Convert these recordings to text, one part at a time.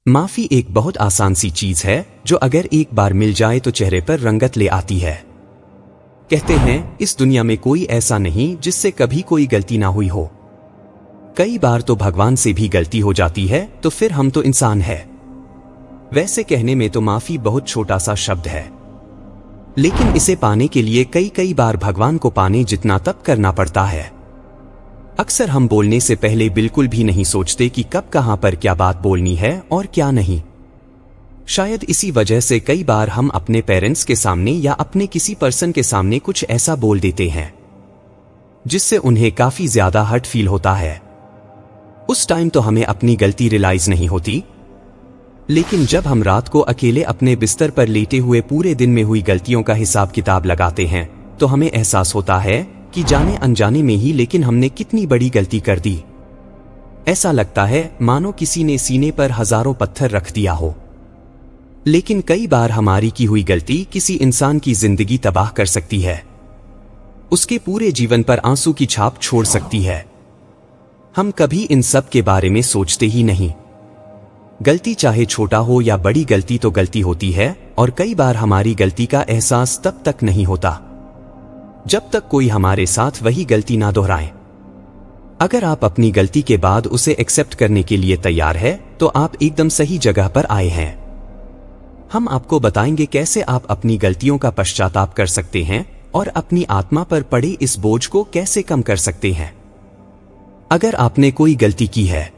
माफी एक बहुत आसान सी चीज है जो अगर एक बार मिल जाए तो चेहरे पर रंगत ले आती है। कहते हैं इस दुनिया में कोई ऐसा नहीं जिससे कभी कोई गलती ना हुई हो। कई बार तो भगवान से भी गलती हो जाती है, तो फिर हम तो इंसान है। वैसे कहने में तो माफी बहुत छोटा सा शब्द है, लेकिन इसे पाने के लिए कई बार भगवान को पाने जितना तप करना पड़ता है। अक्सर हम बोलने से पहले बिल्कुल भी नहीं सोचते कि कब कहां पर क्या बात बोलनी है और क्या नहीं। शायद इसी वजह से कई बार हम अपने पेरेंट्स के सामने या अपने किसी पर्सन के सामने कुछ ऐसा बोल देते हैं जिससे उन्हें काफी ज्यादा हर्ट फील होता है। उस टाइम तो हमें अपनी गलती रियलाइज नहीं होती, लेकिन जब हम रात को अकेले अपने बिस्तर पर लेटे हुए पूरे दिन में हुई गलतियों का हिसाब किताब लगाते हैं तो हमें एहसास होता है कि जाने अनजाने में ही लेकिन हमने कितनी बड़ी गलती कर दी। ऐसा लगता है मानो किसी ने सीने पर हजारों पत्थर रख दिया हो। लेकिन कई बार हमारी की हुई गलती किसी इंसान की जिंदगी तबाह कर सकती है, उसके पूरे जीवन पर आंसू की छाप छोड़ सकती है। हम कभी इन सब के बारे में सोचते ही नहीं। गलती चाहे छोटा हो या बड़ी, गलती तो गलती होती है, और कई बार हमारी गलती का एहसास तब तक नहीं होता जब तक कोई हमारे साथ वही गलती ना दोहराए। अगर आप अपनी गलती के बाद उसे एक्सेप्ट करने के लिए तैयार है तो आप एकदम सही जगह पर आए हैं। हम आपको बताएंगे कैसे आप अपनी गलतियों का पश्चाताप कर सकते हैं और अपनी आत्मा पर पड़े इस बोझ को कैसे कम कर सकते हैं। अगर आपने कोई गलती की है,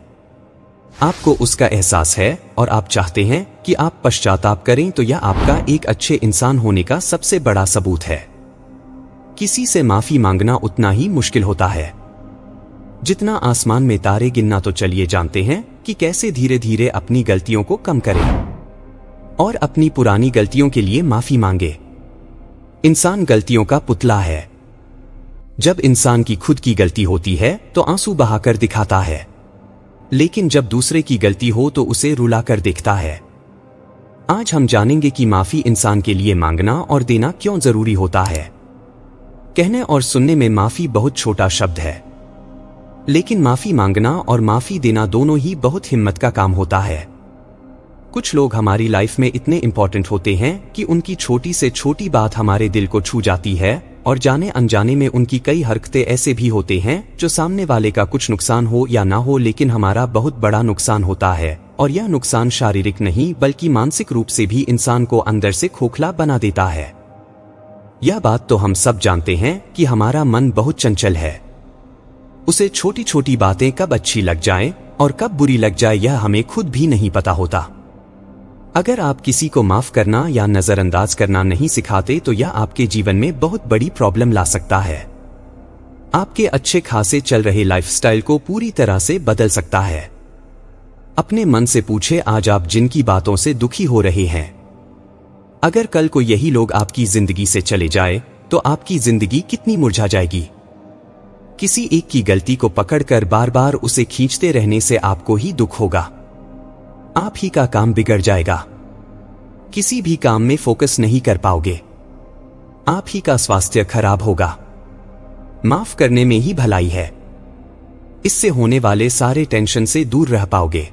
आपको उसका एहसास है और आप चाहते हैं कि आप पश्चाताप करें, तो यह आपका एक अच्छे इंसान होने का सबसे बड़ा सबूत है। किसी से माफी मांगना उतना ही मुश्किल होता है जितना आसमान में तारे गिनना। तो चलिए जानते हैं कि कैसे धीरे धीरे अपनी गलतियों को कम करें और अपनी पुरानी गलतियों के लिए माफी मांगे। इंसान गलतियों का पुतला है। जब इंसान की खुद की गलती होती है तो आंसू बहाकर दिखाता है, लेकिन जब दूसरे की गलती हो तो उसे रुलाकर देखता है। आज हम जानेंगे कि माफी इंसान के लिए मांगना और देना क्यों जरूरी होता है। कहने और सुनने में माफी बहुत छोटा शब्द है, लेकिन माफी मांगना और माफी देना दोनों ही बहुत हिम्मत का काम होता है। कुछ लोग हमारी लाइफ में इतने इंपॉर्टेंट होते हैं कि उनकी छोटी से छोटी बात हमारे दिल को छू जाती है, और जाने अनजाने में उनकी कई हरकतें ऐसे भी होते हैं जो सामने वाले का कुछ नुकसान हो या ना हो, लेकिन हमारा बहुत बड़ा नुकसान होता है। और यह नुकसान शारीरिक नहीं बल्कि मानसिक रूप से भी इंसान को अंदर से खोखला बना देता है। यह बात तो हम सब जानते हैं कि हमारा मन बहुत चंचल है। उसे छोटी छोटी बातें कब अच्छी लग जाएं और कब बुरी लग जाए यह हमें खुद भी नहीं पता होता। अगर आप किसी को माफ करना या नजरअंदाज करना नहीं सिखाते तो यह आपके जीवन में बहुत बड़ी प्रॉब्लम ला सकता है। आपके अच्छे खासे चल रहे लाइफस्टाइल को पूरी तरह से बदल सकता है। अपने मन से पूछे, आज आप जिनकी बातों से दुखी हो रहे हैं, अगर कल को यही लोग आपकी जिंदगी से चले जाए तो आपकी जिंदगी कितनी मुरझा जाएगी। किसी एक की गलती को पकड़कर बार बार उसे खींचते रहने से आपको ही दुख होगा। आप ही का काम बिगड़ जाएगा। किसी भी काम में फोकस नहीं कर पाओगे। आप ही का स्वास्थ्य खराब होगा। माफ करने में ही भलाई है। इससे होने वाले सारे टेंशन से दूर रह पाओगे।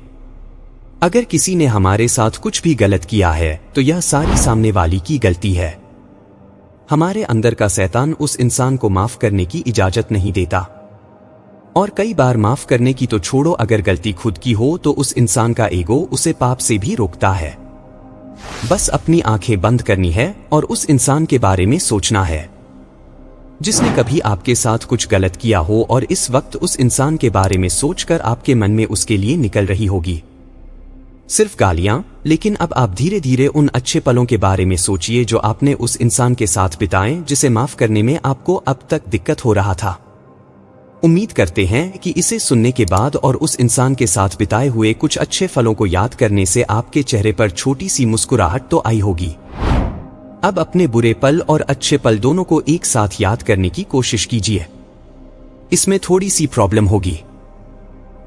अगर किसी ने हमारे साथ कुछ भी गलत किया है तो यह सारी सामने वाली की गलती है। हमारे अंदर का शैतान उस इंसान को माफ करने की इजाजत नहीं देता। और कई बार माफ करने की तो छोड़ो, अगर गलती खुद की हो तो उस इंसान का ईगो उसे पाप से भी रोकता है। बस अपनी आंखें बंद करनी है और उस इंसान के बारे में सोचना है जिसने कभी आपके साथ कुछ गलत किया हो, और इस वक्त उस इंसान के बारे में सोचकर आपके मन में उसके लिए निकल रही होगी सिर्फ गालियां। लेकिन अब आप धीरे धीरे उन अच्छे पलों के बारे में सोचिए जो आपने उस इंसान के साथ बिताएं जिसे माफ करने में आपको अब तक दिक्कत हो रहा था। उम्मीद करते हैं कि इसे सुनने के बाद और उस इंसान के साथ बिताए हुए कुछ अच्छे पलों को याद करने से आपके चेहरे पर छोटी सी मुस्कुराहट तो आई होगी। अब अपने बुरे पल और अच्छे पल दोनों को एक साथ याद करने की कोशिश कीजिए। इसमें थोड़ी सी प्रॉब्लम होगी,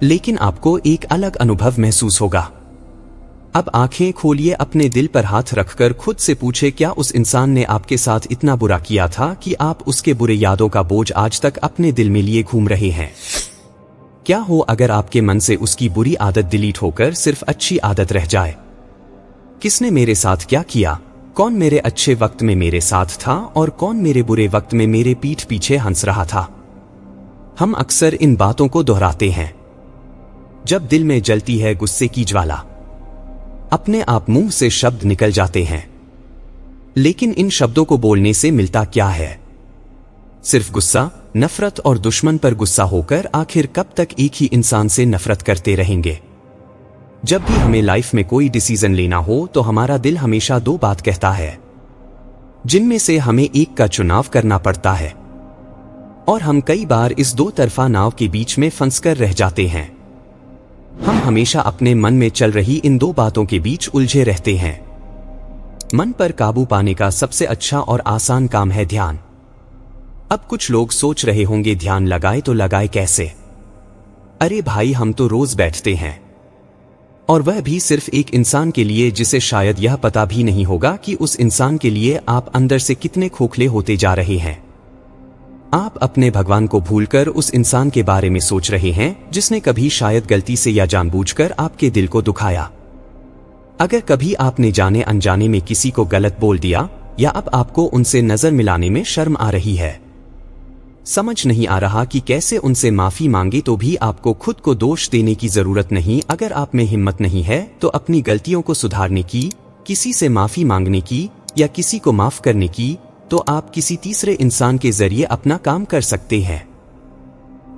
लेकिन आपको एक अलग अनुभव महसूस होगा। अब आंखें खोलिए, अपने दिल पर हाथ रखकर खुद से पूछे, क्या उस इंसान ने आपके साथ इतना बुरा किया था कि आप उसके बुरे यादों का बोझ आज तक अपने दिल में लिए घूम रहे हैं। क्या हो अगर आपके मन से उसकी बुरी आदत डिलीट होकर सिर्फ अच्छी आदत रह जाए? किसने मेरे साथ क्या किया? कौन मेरे अच्छे वक्त में मेरे साथ था और कौन मेरे बुरे वक्त में मेरे पीठ पीछे हंस रहा था? हम अक्सर इन बातों को दोहराते हैं। जब दिल में जलती है गुस्से की ज्वाला, अपने आप मुंह से शब्द निकल जाते हैं। लेकिन इन शब्दों को बोलने से मिलता क्या है? सिर्फ गुस्सा, नफरत और दुश्मन पर गुस्सा होकर आखिर कब तक एक ही इंसान से नफरत करते रहेंगे? जब भी हमें लाइफ में कोई डिसीजन लेना हो तो हमारा दिल हमेशा दो बात कहता है, जिनमें से हमें एक का चुनाव करना पड़ता है। और हम कई बार इस दो तरफा नाव के बीच में फंसकर रह जाते हैं। हम हमेशा अपने मन में चल रही इन दो बातों के बीच उलझे रहते हैं। मन पर काबू पाने का सबसे अच्छा और आसान काम है ध्यान। अब कुछ लोग सोच रहे होंगे, ध्यान लगाए तो लगाए कैसे? अरे भाई, हम तो रोज बैठते हैं, और वह भी सिर्फ एक इंसान के लिए जिसे शायद यह पता भी नहीं होगा कि उस इंसान के लिए आप अंदर से कितने खोखले होते जा रहे हैं। आप अपने भगवान को भूलकर उस इंसान के बारे में सोच रहे हैं जिसने कभी शायद गलती से या जानबूझकर आपके दिल को दुखाया। अगर कभी आपने जाने अनजाने में किसी को गलत बोल दिया या अब आपको उनसे नजर मिलाने में शर्म आ रही है, समझ नहीं आ रहा कि कैसे उनसे माफी मांगे, तो भी आपको खुद को दोष देने की जरूरत नहीं। अगर आप में हिम्मत नहीं है तो अपनी गलतियों को सुधारने की, किसी से माफी मांगने की या किसी को माफ करने की, तो आप किसी तीसरे इंसान के जरिए अपना काम कर सकते हैं।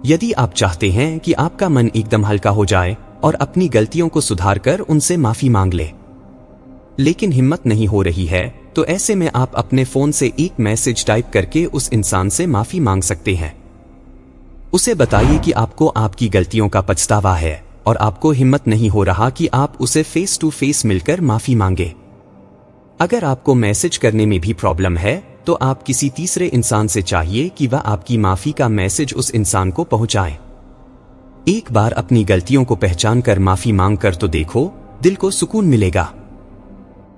यदि आप चाहते हैं कि आपका मन एकदम हल्का हो जाए और अपनी गलतियों को सुधार कर उनसे माफी मांग ले, लेकिन हिम्मत नहीं हो रही है, तो ऐसे में आप अपने फोन से एक मैसेज टाइप करके उस इंसान से माफी मांग सकते हैं। उसे बताइए कि आपको आपकी गलतियों का पछतावा है और आपको हिम्मत नहीं हो रहा कि आप उसे फेस टू फेस मिलकर माफी मांगे। अगर आपको मैसेज करने में भी प्रॉब्लम है तो आप किसी तीसरे इंसान से चाहिए कि वह आपकी माफी का मैसेज उस इंसान को पहुंचाए। एक बार अपनी गलतियों को पहचान कर माफी मांग कर तो देखो, दिल को सुकून मिलेगा।